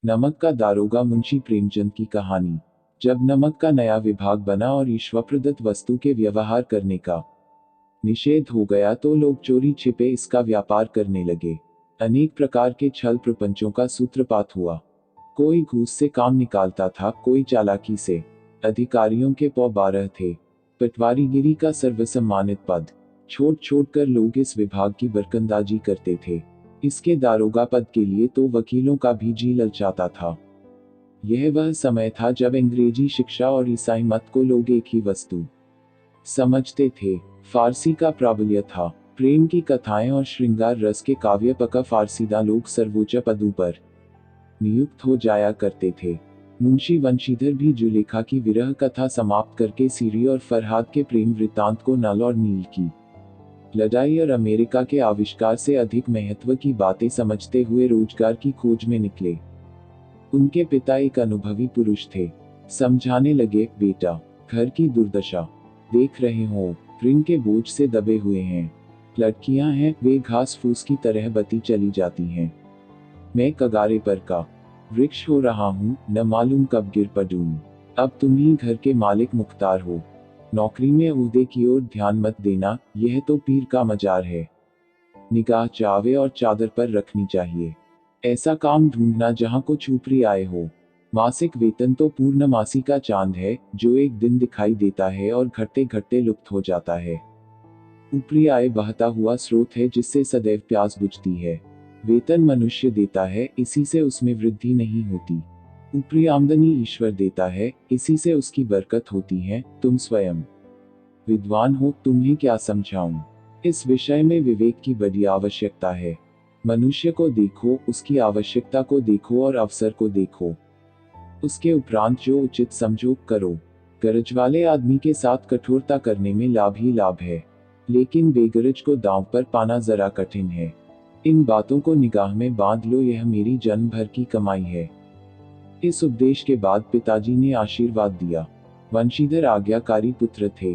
नमक का दारोगा मुंशी प्रेमचंद की कहानी। जब नमक का नया विभाग बना और ईश्वर प्रदत्त वस्तु के व्यवहार करने का निषेध हो गया तो लोग चोरी छिपे इसका व्यापार करने लगे। अनेक प्रकार के छल प्रपंचों का सूत्रपात हुआ। कोई घूस से काम निकालता था, कोई चालाकी से। अधिकारियों के पौ 12 थे। पटवारीगिरी का सर्वसम्मानित पद छोड़ छोड़ कर लोग इस विभाग की बरकंदाजी करते थे। इसके दारोगा पद के लिए तो वकीलों का भी जी ललचाता था। यह वह समय था जब अंग्रेजी शिक्षा और ईसाई मत को लोग एक ही वस्तु समझते थे। फारसी का प्राबल्य था। प्रेम की कथाएं और श्रृंगार रस के काव्य पका फारसीदा लोग सर्वोच्च पदों पर नियुक्त हो जाया करते थे। मुंशी वंशीधर भी जुलेखा की विरह कथा समाप्त करके सीरी और फरहाद के प्रेम वृत्तांत को नल और नील की लड़ाई और अमेरिका के आविष्कार से अधिक महत्व की बातें समझते हुए रोजगार की खोज में निकले। उनके पिता एक अनुभवी पुरुष थे। समझाने लगे, बेटा, घर की दुर्दशा देख रहे हो, ऋण के बोझ से दबे हुए हैं। लड़कियां हैं, वे घास फूस की तरह बती चली जाती हैं। मैं कगारे पर का वृक्ष हो रहा हूँ, न मालूम कब गिर पड़ूं। अब तुम ही घर के मालिक मुख्तार हो। नौकरी में उहदे की ओर ध्यान मत देना, यह तो पीर का मजार है। निगाह चावे और चादर पर रखनी चाहिए। ऐसा काम ढूंढना जहां कुछ ऊपरी आय हो। मासिक वेतन तो पूर्णमासी का चांद है, जो एक दिन दिखाई देता है और घटते घटते लुप्त हो जाता है। ऊपरी आय बहता हुआ स्रोत है जिससे सदैव प्यास बुझती है। वेतन मनुष्य देता है, इसी से उसमें वृद्धि नहीं होती। ऊपरी आमदनी ईश्वर देता है, इसी से उसकी बरकत होती है। तुम स्वयं विद्वान हो, तुम्हें क्या समझाऊं। इस विषय में विवेक की बड़ी आवश्यकता है। मनुष्य को देखो, उसकी आवश्यकता को देखो और अवसर को देखो। उसके उपरांत जो उचित समझो करो। गरज वाले आदमी के साथ कठोरता करने में लाभ ही लाभ है, लेकिन बेगरज को दांव पर पाना जरा कठिन है। इन बातों को निगाह में बांध लो, यह मेरी जन्म भर की कमाई है। इस उपदेश के बाद पिताजी ने आशीर्वाद दिया। वंशीधर आज्ञाकारी पुत्र थे।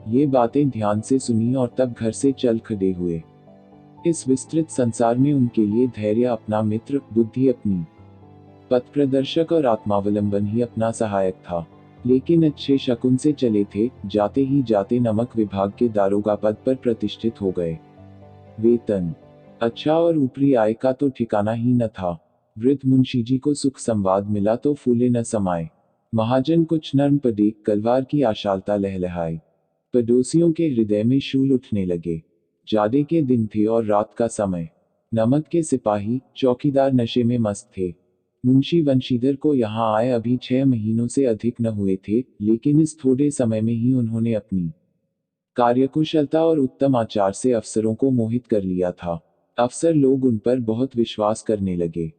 ये बातें ध्यान से सुनी और तब घर से चल खड़े हुए। इस विस्तृत संसार में उनके लिए धैर्य अपना मित्र, बुद्धि अपनी पथ प्रदर्शक और आत्मावलंबन ही अपना सहायक था। लेकिन अच्छे शकुन से चले थे, जाते ही जाते नमक विभाग के दारोगा पद पर प्रतिष्ठित हो गए। वेतन अच्छा और ऊपरी आय का तो ठिकाना ही न था। वृद्ध मुंशी जी को सुख संवाद मिला तो फूले न समाये। महाजन कुछ नर्म पड़े, कलवार की आशालता लहलहाई। पड़ोसियों के हृदय में शूल उठने लगे। जाड़े के दिन थे और रात का समय। नमक के सिपाही, चौकीदार नशे में मस्त थे। मुंशी वंशीधर को यहाँ आए अभी 6 महीनों से अधिक न हुए थे, लेकिन इस थोड़े समय में ही उन्होंने अपनी कार्यकुशलता और उत्तम आचार से अफसरों को मोहित कर लिया था। अफसर लोग उन पर बहुत विश्वास करने लगे।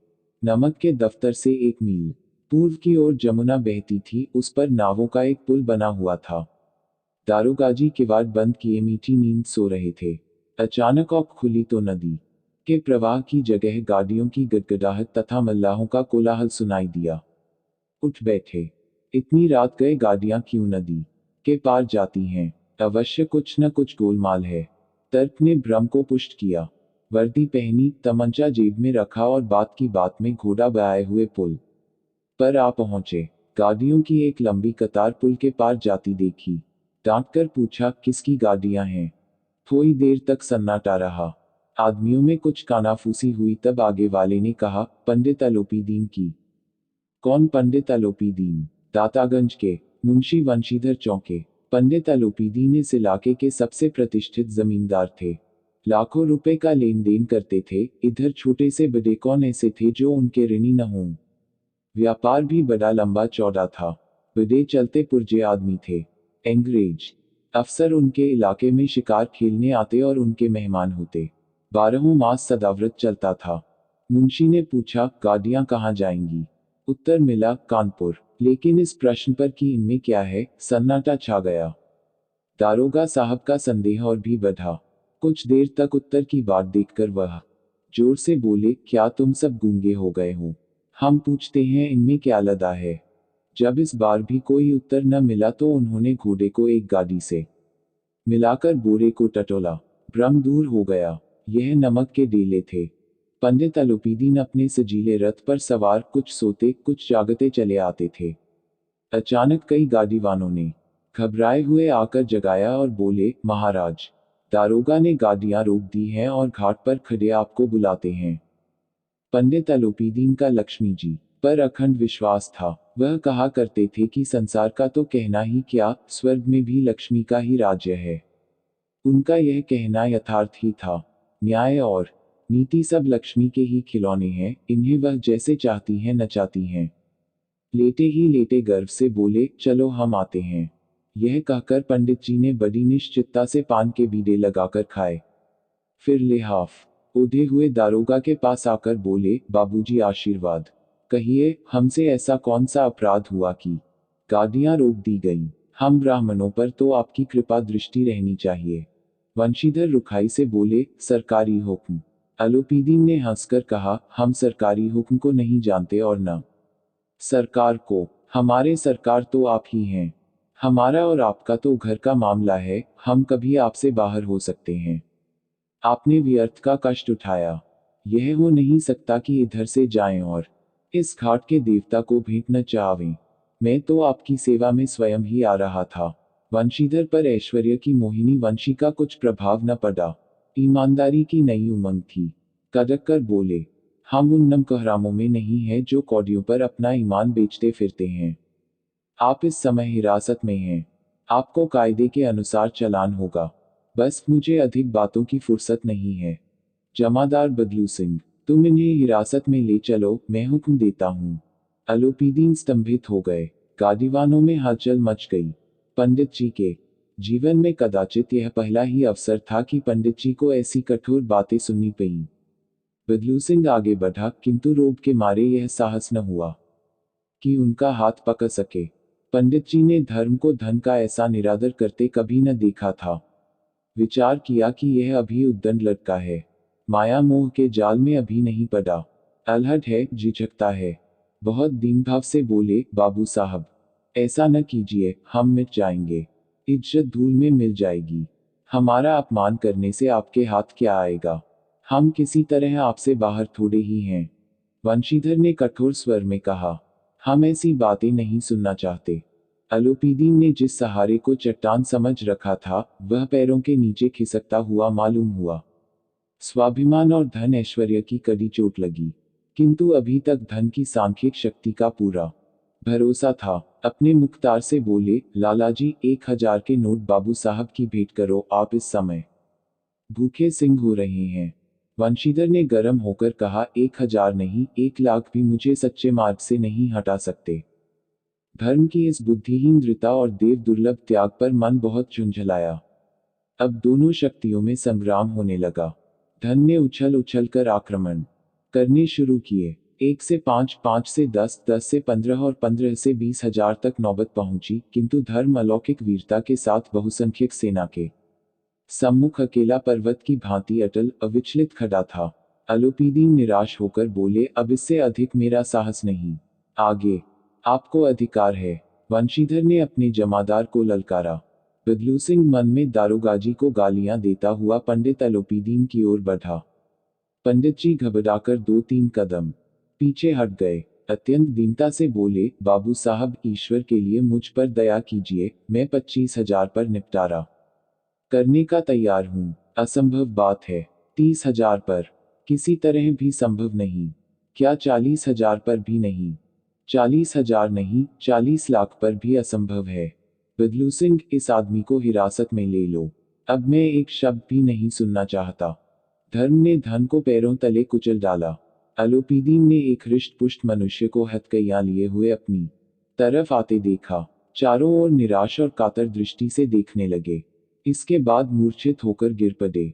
नमक के दफ्तर से 1 मील पूर्व की ओर जमुना बहती थी, उस पर नावों का एक पुल बना हुआ था। दारोगाजी किवाड़ बंद किए मीठी नींद सो रहे थे। अचानक आँख खुली तो नदी के प्रवाह की जगह गाड़ियों की गड़गड़ाहट तथा मल्लाहों का कोलाहल सुनाई दिया। उठ बैठे। इतनी रात गए गाड़ियां क्यों नदी के पार जाती हैं? अवश्य कुछ न कुछ गोलमाल है। तर्क ने भ्रम को पुष्ट किया। वर्दी पहनी, तमंचा जेब में रखा और बात की बात में घोड़ा बहाए हुए पुल पर आ पहुंचे। गाड़ियों की एक लंबी कतार पुल के पार जाती देखी। डांट कर पूछा, किसकी गाड़ियां हैं? थोड़ी देर तक सन्नाटा रहा। आदमियों में कुछ कानाफूसी हुई, तब आगे वाले ने कहा, पंडित अलोपीदीन की। कौन पंडित अलोपीदीन? दातागंज के। मुंशी वंशीधर चौंके। पंडित अलोपीदीन इस इलाके के सबसे प्रतिष्ठित जमींदार थे। लाखों रुपए का लेन देन करते थे। इधर छोटे से बड़े कौन ऐसे थे जो उनके ऋणी न हों। व्यापार भी बड़ा लंबा चौड़ा था। बड़े चलते पुर्जे आदमी थे। अंग्रेज अफसर उनके इलाके में शिकार खेलने आते और उनके मेहमान होते। 12 मास सदाव्रत चलता था। मुंशी ने पूछा, गाड़ियां कहाँ जाएंगी? उत्तर मिला, कानपुर। लेकिन इस प्रश्न पर कि इनमें क्या है, सन्नाटा छा गया। दारोगा साहब का संदेह और भी बढ़ा। कुछ देर तक उत्तर की बात देखकर वह जोर से बोले, क्या तुम सब गूंगे हो गए हो? हम पूछते हैं इनमें क्या लदा है। जब इस बार भी कोई उत्तर न मिला तो उन्होंने घोड़े को एक गाड़ी से मिलाकर बोरे को टटोला। भ्रम दूर हो गया। यह नमक के डेले थे। पंडित अलोपीदीन अपने सजीले रथ पर सवार कुछ सोते कुछ जागते चले आते थे। अचानक कई गाड़ीवानों ने घबराए हुए आकर जगाया और बोले, महाराज, दारोगा ने गाड़ियां रोक दी हैं और घाट पर खड़े आपको बुलाते हैं। पंडित अलोपीदीन का लक्ष्मी जी पर अखंड विश्वास था। वह कहा करते थे कि संसार का तो कहना ही क्या, स्वर्ग में भी लक्ष्मी का ही राज्य है। उनका यह कहना यथार्थ ही था। न्याय और नीति सब लक्ष्मी के ही खिलौने हैं, इन्हें वह जैसे चाहती हैं नचाती हैं। लेटे ही लेटे गर्व से बोले, चलो हम आते हैं। यह कहकर पंडित जी ने बड़ी निश्चितता से पान के बीड़े लगाकर खाए। फिर लिहाफ ओढ़े हुए दारोगा के पास आकर बोले, बाबूजी आशीर्वाद कहिए, हमसे ऐसा कौन सा अपराध हुआ कि गाड़ियां रोक दी गईं? हम ब्राह्मणों पर तो आपकी कृपा दृष्टि रहनी चाहिए। वंशीधर रुखाई से बोले, सरकारी हुक्म। अलोपीदीन ने हंसकर कहा, हम सरकारी हुक्म को नहीं जानते और न सरकार को। हमारे सरकार तो आप ही हैं। हमारा और आपका तो घर का मामला है, हम कभी आपसे बाहर हो सकते हैं। आपने व्यर्थ का कष्ट उठाया। यह हो नहीं सकता कि इधर से जाएं और इस घाट के देवता को भेंट न चावें। मैं तो आपकी सेवा में स्वयं ही आ रहा था। वंशीधर पर ऐश्वर्य की मोहिनी वंशी का कुछ प्रभाव न पड़ा। ईमानदारी की नई उमंग थी। कड़क कर बोले, हम उन नमकहरामों में नहीं हैं जो कौड़ियों पर अपना ईमान बेचते फिरते हैं। आप इस समय हिरासत में हैं। आपको कायदे के अनुसार चालान होगा। बस मुझे अधिक बातों की फुर्सत नहीं है। जमादार बदलू सिंह, तुम इन्हें हिरासत में ले चलो, मैं हुक्म देता हूँ। अलोपीदीन स्तंभित हो गए। गाड़ीवानों में हलचल मच गई। पंडित जी के जीवन में कदाचित यह पहला ही अवसर था कि पंडित जी को ऐसी कठोर बातें सुननी पईं। बदलू सिंह आगे बढ़ा, किंतु रोब के मारे यह साहस न हुआ कि उनका हाथ पकड़ सके। पंडित जी ने धर्म को धन का ऐसा निरादर करते कभी न देखा था। विचार किया कि यह अभी उद्दंड लड़का है। माया मोह के जाल में अभी नहीं पड़ा। अलहट है, झिझकता है। बहुत दीनभाव से बोले, बाबू साहब, ऐसा न कीजिए, हम मिट जाएंगे। इज्जत धूल में मिल जाएगी। हमारा अपमान करने से आपके हाथ क्या आएगा? हम किसी तरह आपसे बाहर थोड़े ही हैं। वंशीधर ने कठोर स्वर में कहा, हम ऐसी बातें नहीं सुनना चाहते। अलोपीदीन ने जिस सहारे को चट्टान समझ रखा था, वह पैरों के नीचे खिसकता हुआ मालूम हुआ। स्वाभिमान और धन ऐश्वर्य की कड़ी चोट लगी, किंतु अभी तक धन की सांख्यिक शक्ति का पूरा भरोसा था। अपने मुख्तार से बोले, लालाजी, 1000 के नोट बाबू साहब की भेंट करो, आप इस समय भूखे सिंह हो रहे हैं। वंशीधर ने गर्म होकर कहा, 1000 नहीं, 1,00,000 भी मुझे सच्चे मार्ग से नहीं हटा सकते। धर्म की इस बुद्धिहीन दृढ़ता और देव दुर्लभ त्याग पर मन बहुत झुंझलाया। अब दोनों शक्तियों में संग्राम होने लगा। धन ने उछल उछल कर आक्रमण करने शुरू किए। 1 से 5, 5 से 10, 10 से 15 और 15 से 20,000 तक नौबत पहुंची, किंतु धर्म अलौकिक वीरता के साथ बहुसंख्यक सेना के सम्मुख अकेला पर्वत की भांति अटल अविचलित खड़ा था। अलोपीदीन निराश होकर बोले, अब इससे अधिक मेरा साहस नहीं। आगे आपको अधिकार है। वंशीधर ने अपने जमादार को ललकारा। बदलू सिंह मन में दारोगाजी को गालियां देता हुआ पंडित अलोपीदीन की ओर बढ़ा। पंडित जी घबराकर 2-3 कदम पीछे हट गए। अत्यंत दीनता से बोले, बाबू साहब, ईश्वर के लिए मुझ पर दया कीजिए, मैं 25,000 पर निपटारा करने का तैयार हूं। असंभव बात है। 30,000 पर किसी तरह भी संभव नहीं। क्या 40,000 पर भी नहीं? 40,000 नहीं, 40 लाख पर भी असंभव है। बदलू सिंह, इस आदमी को हिरासत में ले लो। अब मैं एक शब्द भी नहीं सुनना चाहता। धर्म ने धन को पैरों तले कुचल डाला। अलोपीदीन ने एक हृष्ट पुष्ट मनुष्य को हथकड़ियां लिए हुए अपनी तरफ आते देखा। चारों ओर निराश और कातर दृष्टि से देखने लगे। इसके बाद मूर्छित होकर गिर पड़े।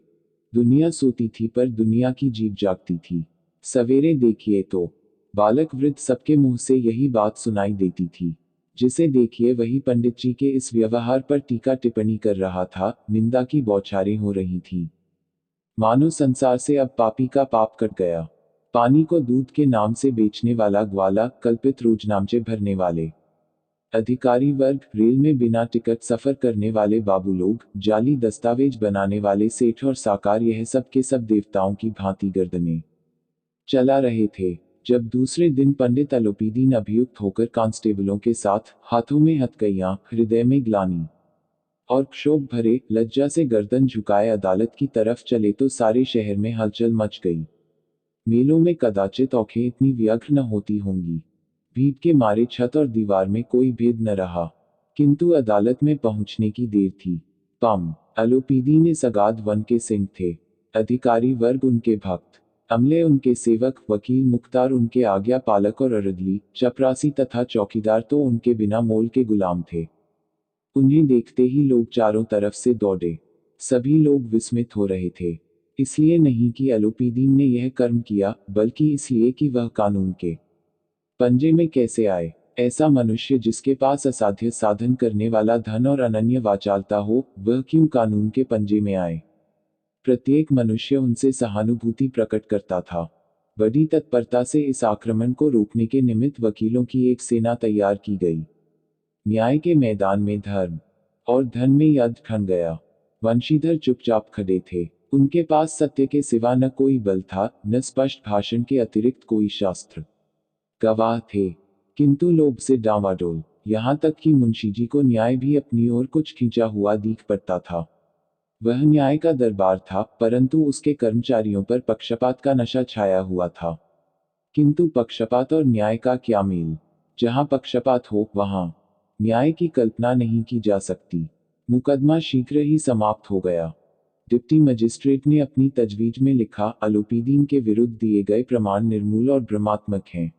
दुनिया सोती थी पर दुनिया की जीभ जागती थी। सवेरे देखिए तो बालक वृद्ध सबके मुंह से यही बात सुनाई देती थी। जिसे देखिए वही पंडित जी के इस व्यवहार पर टीका टिप्पणी कर रहा था, निंदा की बौछारें हो रही थीं। मानो संसार से अब पापी का पाप कट गया। पानी को दूध के नाम से बेचने वाला ग्वाला, कल्पित रोजनामचे भरने वाले अधिकारी वर्ग, रेल में बिना टिकट सफर करने वाले बाबू लोग, जाली दस्तावेज बनाने वाले सेठ और साकार, यह सब के सब देवताओं की भांति गर्दनें चला रहे थे। जब दूसरे दिन पंडित अलोपीदीन अभियुक्त होकर कांस्टेबलों के साथ, हाथों में हथकड़ियां, हृदय में ग्लानि और क्षोभ भरे, लज्जा से गर्दन झुकाए अदालत की तरफ चले तो सारे शहर में हलचल मच गई। मेलों में कदाचित आंखें इतनी व्यग्र न होती होंगी। भीड़ के मारे छत और दीवार में कोई भेद न रहा। किंतु अदालत में पहुंचने की देर थी। पम अलोपीदी ने सगाद वन के सिंह थे। अधिकारी वर्ग उनके भक्त, अमले उनके सेवक, वकील मुख्तार उनके आज्ञा पालक और अरदली, चपरासी तथा चौकीदार तो उनके बिना मोल के गुलाम थे। उन्हें देखते ही लोग चारों तरफ से दौड़े। सभी लोग विस्मित हो रहे थे। इसलिए नहीं कि अलोपीदीन ने यह कर्म किया, बल्कि इसलिए कि वह कानून के पंजे में कैसे आए। ऐसा मनुष्य जिसके पास असाध्य साधन करने वाला धन और अनन्य वाचालता हो, वह क्यों कानून के पंजे में आए। प्रत्येक मनुष्य उनसे सहानुभूति प्रकट करता था। बड़ी तत्परता से इस आक्रमण को रोकने के निमित्त वकीलों की एक सेना तैयार की गई। न्याय के मैदान में धर्म और धन में युद्ध ठन गया। वंशीधर चुपचाप खड़े थे। उनके पास सत्य के सिवा न कोई बल था, न स्पष्ट भाषण के अतिरिक्त कोई शास्त्र। गवाह थे, किंतु लोभ से डांवाडोल, यहाँ तक कि मुंशी जी को न्याय भी अपनी ओर कुछ खींचा हुआ दिख पड़ता था। वह न्याय का दरबार था, परंतु उसके कर्मचारियों पर पक्षपात का नशा छाया हुआ था। किंतु पक्षपात और न्याय का क्या मेल। जहाँ पक्षपात हो, वहाँ न्याय की कल्पना नहीं की जा सकती। मुकदमा शीघ्र ही समाप्त हो गया। डिप्टी मजिस्ट्रेट ने अपनी तजवीज में लिखा, अलोपीदीन के विरुद्ध दिए गए प्रमाण निर्मूल और भ्रमात्मक हैं।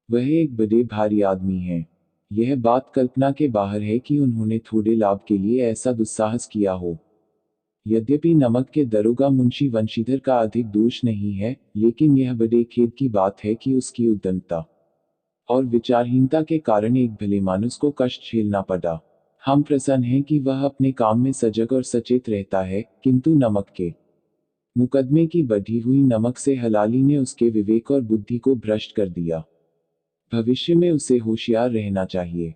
वह एक बड़े भारी आदमी हैं। यह बात कल्पना के बाहर है कि उन्होंने थोड़े लाभ के लिए ऐसा दुस्साहस किया हो। यद्यपि नमक के दरोगा मुंशी वंशीधर का अधिक दोष नहीं है, लेकिन यह बड़े खेद की बात है कि उसकी उद्दंडता और विचारहीनता के कारण एक भले मानुस को कष्ट झेलना पड़ा। हम प्रसन्न हैं कि वह अपने काम में सजग और सचेत रहता है, किंतु नमक के मुकदमे की बढ़ी हुई नमक से हलाली ने उसके विवेक और बुद्धि को भ्रष्ट कर दिया। भविष्य में उसे होशियार रहना चाहिए।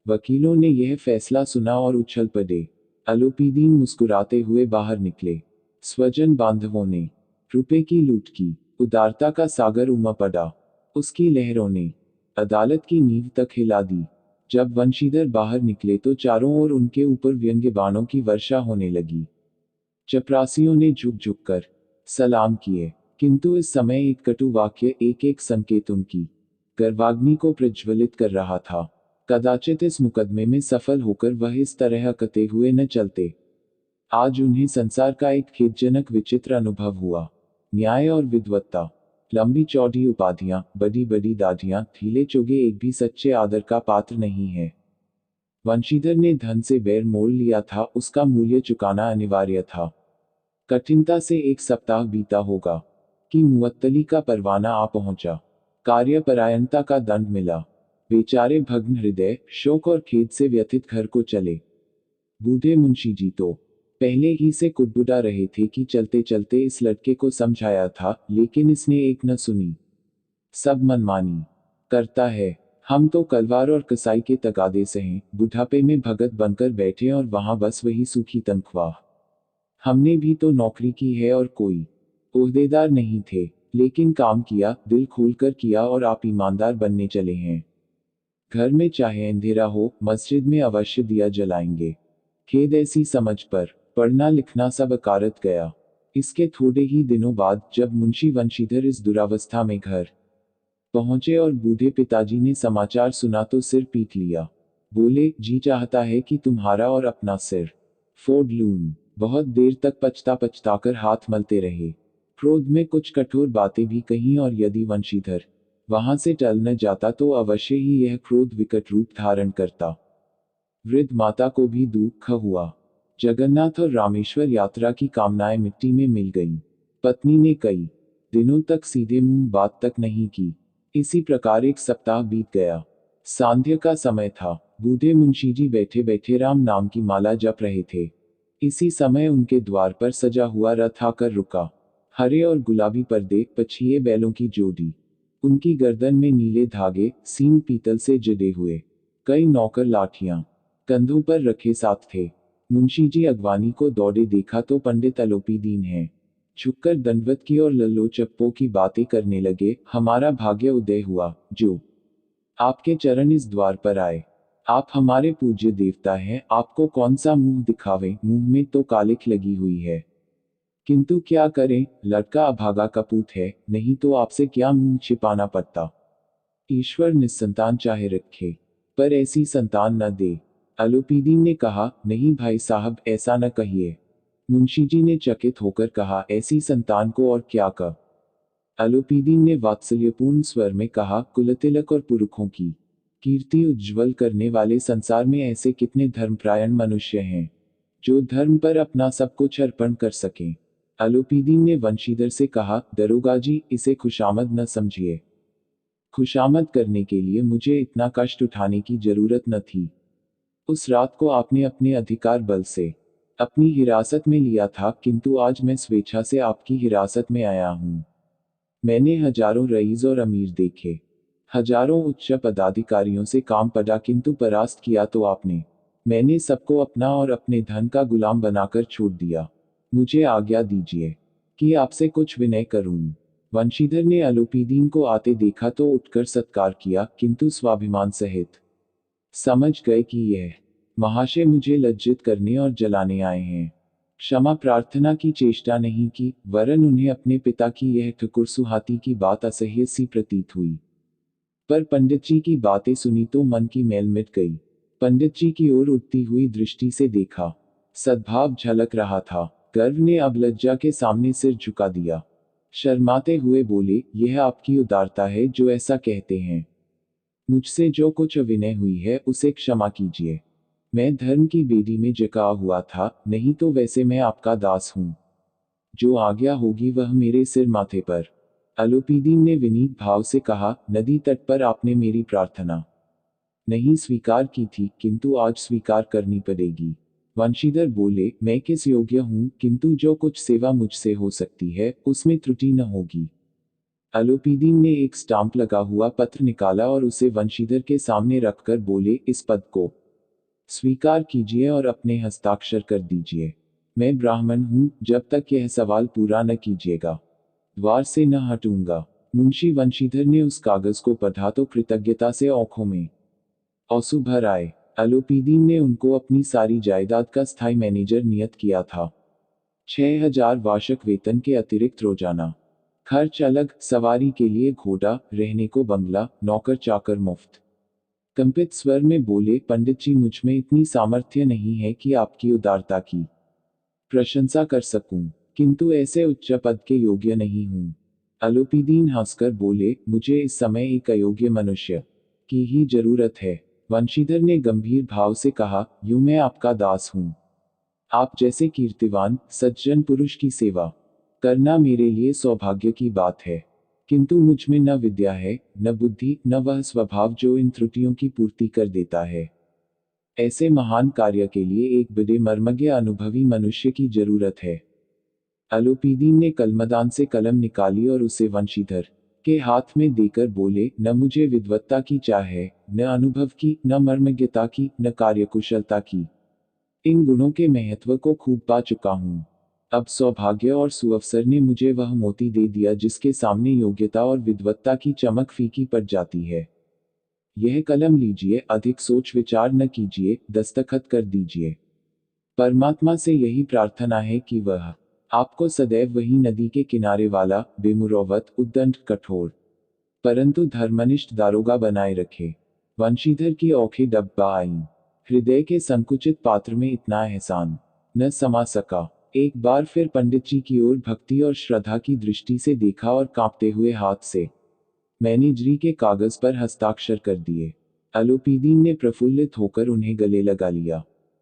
वकीलों ने यह फैसला सुना और उछल पड़े। अलोपीदीन मुस्कुराते हुए बाहर निकले। स्वजन बांधवों ने रुपए की लूट की। उदारता का सागर उमड़ पड़ा। उसकी लहरों ने अदालत की नींव तक हिला दी। जब वंशीधर बाहर निकले तो चारों ओर उनके ऊपर व्यंग्य बाणों की वर्षा होने लगी। चपरासियों ने झुक झुक कर सलाम किए, किंतु इस समय एक कटु वाक्य, एक एक संकेत उनकी गर्वाग्नि को प्रज्वलित कर रहा था। कदाचित इस मुकदमे में सफल होकर वह इस तरह कते हुए न चलते। आज उन्हें संसार का एक खेदजनक विचित्र अनुभव हुआ। न्याय और विद्वत्ता, लंबी चौड़ी उपाधियां, बड़ी बड़ी दाढ़ियां, ढीले चोगे एक भी सच्चे आदर का पात्र नहीं है। वंशीधर ने धन से बैर मोल लिया था, उसका मूल्य चुकाना अनिवार्य था। कठिनता से एक सप्ताह बीता होगा कि मुअत्तली का परवाना आ पहुंचा। कार्यपरायणता का दंड मिला। बेचारे भग्न हृदय, शोक और खेद से व्यथित घर को चले। बूढ़े मुंशी जी तो पहले ही से कुड़बुड़ा रहे थे कि चलते चलते इस लड़के को समझाया था, लेकिन इसने एक न सुनी। सब मनमानी करता है। हम तो कलवार और कसाई के तगादे सहें, बुढ़ापे में भगत बनकर बैठे और वहां बस वही सूखी तनख्वाह। हमने भी तो नौकरी की है और कोई ओहदेदार नहीं थे, लेकिन काम किया, दिल खोलकर किया और आप ईमानदार बनने चले हैं। घर में चाहे अंधेरा हो, मस्जिद में अवश्य दिया जलाएंगे। खेद ऐसी समझ पर पढ़ना लिखना सब अकारत गया। इसके थोड़े ही दिनों बाद जब मुंशी वंशीधर इस दुरावस्था में घर पहुंचे और बूढ़े पिताजी ने समाचार सुना तो सिर पीट लिया। बोले, जी चाहता है कि तुम्हारा और अपना सिर फोड़ लूं। बहुत देर तक पछता पछताकर हाथ मलते रहे। क्रोध में कुछ कठोर बातें भी कहीं और यदि वंशीधर वहां से टल न जाता तो अवश्य ही यह क्रोध विकट रूप धारण करता। वृद्ध माता को भी दुख हुआ। जगन्नाथ और रामेश्वर यात्रा की कामनाएं मिट्टी में मिल गईं। पत्नी ने कई दिनों तक सीधे मुंह बात तक नहीं की। इसी प्रकार एक सप्ताह बीत गया। सांध्य का समय था। बूढ़े मुंशी जी बैठे बैठे राम नाम की माला जप रहे थे। इसी समय उनके द्वार पर सजा हुआ रथ आकर रुका। हरे और गुलाबी पर्दे, पछिए बैलों की जोड़ी, उनकी गर्दन में नीले धागे, सींग पीतल से जड़े हुए, कई नौकर लाठियां कंधों पर रखे साथ थे। मुंशी जी अगवानी को दौड़े देखा तो पंडित अलोपीदीन हैं। झुककर दंडवत की और लल्लो चप्पो की बातें करने लगे। हमारा भाग्य उदय हुआ जो आपके चरण इस द्वार पर आए। आप हमारे पूज्य देवता हैं, आपको कौन सा मुंह दिखावे, मुंह में तो कालिख लगी हुई है। किंतु क्या करें, लड़का अभागा का पूत है, नहीं तो आपसे क्या मुंह छिपाना पड़ता। ईश्वर निस्संतान चाहे रखे, पर ऐसी संतान न दे। अलोपीदीन ने कहा, नहीं भाई साहब, ऐसा न कहिए। मुंशी जी ने चकित होकर कहा, ऐसी संतान को और क्या कर। अलोपीदीन ने वात्सल्यपूर्ण स्वर में कहा, कुलतिलक और पुरखों की कीर्ति उज्ज्वल करने वाले संसार में ऐसे कितने धर्मपरायण मनुष्य हैं जो धर्म पर अपना सब कुछ अर्पण कर सकें। अलोपीदीन ने वंशीधर से कहा, दरोगा जी, इसे खुशामद न समझिए। खुशामद करने के लिए मुझे इतना कष्ट उठाने की जरूरत न थी। उस रात को आपने अपने अधिकार बल से अपनी हिरासत में लिया था, किंतु आज मैं स्वेच्छा से आपकी हिरासत में आया हूं। मैंने हजारों रईस और अमीर देखे, हजारों उच्च पदाधिकारियों से काम पड़ा, किंतु परास्त किया तो आपने। मैंने सबको अपना और अपने धन का गुलाम बनाकर छोड़ दिया। मुझे आज्ञा दीजिए कि आपसे कुछ विनय करूं। वंशीधर ने अलोपीदीन को आते देखा तो उठकर सत्कार किया, किंतु स्वाभिमान सहित। समझ गए कि यह महाशय मुझे लज्जित करने और जलाने आए हैं। क्षमा प्रार्थना की चेष्टा नहीं की, वरन उन्हें अपने पिता की यह ठकुर सुहाती की बात असह्य सी प्रतीत हुई। पर पंडित जी की बातें सुनी तो मन की मैल मिट गई। पंडित जी की ओर उठती हुई दृष्टि से देखा, सद्भाव झलक रहा था। गर्व ने अब लज्जा के सामने सिर झुका दिया। शर्माते हुए बोले, यह आपकी उदारता है जो ऐसा कहते हैं। मुझसे जो कुछ अविनय हुई है उसे क्षमा कीजिए। मैं धर्म की बेदी में जका हुआ था, नहीं तो वैसे मैं आपका दास हूं। जो आज्ञा होगी वह मेरे सिर माथे पर। अलोपीदीन ने विनीत भाव से कहा, नदी तट पर आपने मेरी प्रार्थना नहीं स्वीकार की थी, किंतु आज स्वीकार करनी पड़ेगी। वंशीधर बोले, मैं किस योग्य हूं, किंतु जो कुछ सेवा मुझसे हो सकती है उसमें त्रुटि न होगी। अलोपीदीन ने एक स्टाम्प लगा हुआ पत्र निकाला और उसे वंशीधर के सामने रखकर बोले, इस पद को स्वीकार कीजिए और अपने हस्ताक्षर कर दीजिए। मैं ब्राह्मण हूं, जब तक यह सवाल पूरा न कीजिएगा द्वार से न हटूंगा। मुंशी वंशीधर ने उस कागज को पढ़ा तो कृतज्ञता से आंखों में आंसू भर आए। अलोपीदीन ने उनको अपनी सारी जायदाद का स्थायी मैनेजर नियत किया था। 6,000 वार्षिक वेतन के अतिरिक्त रोजाना खर्च अलग, सवारी के लिए घोड़ा, रहने को बंगला, नौकर चाकर मुफ्त। कंपित स्वर में बोले, पंडित जी, मुझ में इतनी सामर्थ्य नहीं है कि आपकी उदारता की प्रशंसा कर सकूं, किंतु ऐसे उच्च पद के योग्य नहीं हूं। अलोपीदीन हंसकर बोले, मुझे इस समय एक अयोग्य मनुष्य की ही जरूरत है। वंशीधर ने गंभीर भाव से कहा, यूं मैं आपका दास हूं। आप जैसे कीर्तिवान सज्जन पुरुष की सेवा करना मेरे लिए सौभाग्य की बात है। किंतु मुझ में न विद्या है, न बुद्धि, न वह स्वभाव जो इन त्रुटियों की पूर्ति कर देता है। ऐसे महान कार्य के लिए एक बड़े मर्मज्ञ अनुभवी मनुष्य की जरूरत है। अलोपीदीन ने कलमदान से कलम निकाली और उसे वंशीधर के हाथ में देकर बोले, न मुझे विद्वत्ता की चाह है, न अनुभव की, न मर्मज्ञता की, न कार्यकुशलता की। इन गुणों के महत्व को खूब पा चुका हूं। अब सौभाग्य और सुअवसर ने मुझे वह मोती दे दिया जिसके सामने योग्यता और विद्वत्ता की चमक फीकी पड़ जाती है। यह कलम लीजिए, अधिक सोच विचार न कीजिए, दस्तखत कर दीजिए। परमात्मा से यही प्रार्थना है कि वह आपको सदैव वही नदी के किनारे वाला बेमुरौवत उद्दंड कठोर परंतु धर्मनिष्ठ दारोगा बनाए रखे। वंशीधर की औंखें डब्बा आईं। हृदय के संकुचित पात्र में इतना एहसान न समा सका। एक बार फिर पंडित जी की ओर भक्ति और श्रद्धा की दृष्टि से देखा और कांपते हुए हाथ से मैनेजरी के कागज पर हस्ताक्षर कर दिए। अलोपीदीन ने प्रफुल्लित होकर उन्हें गले लगा लिया।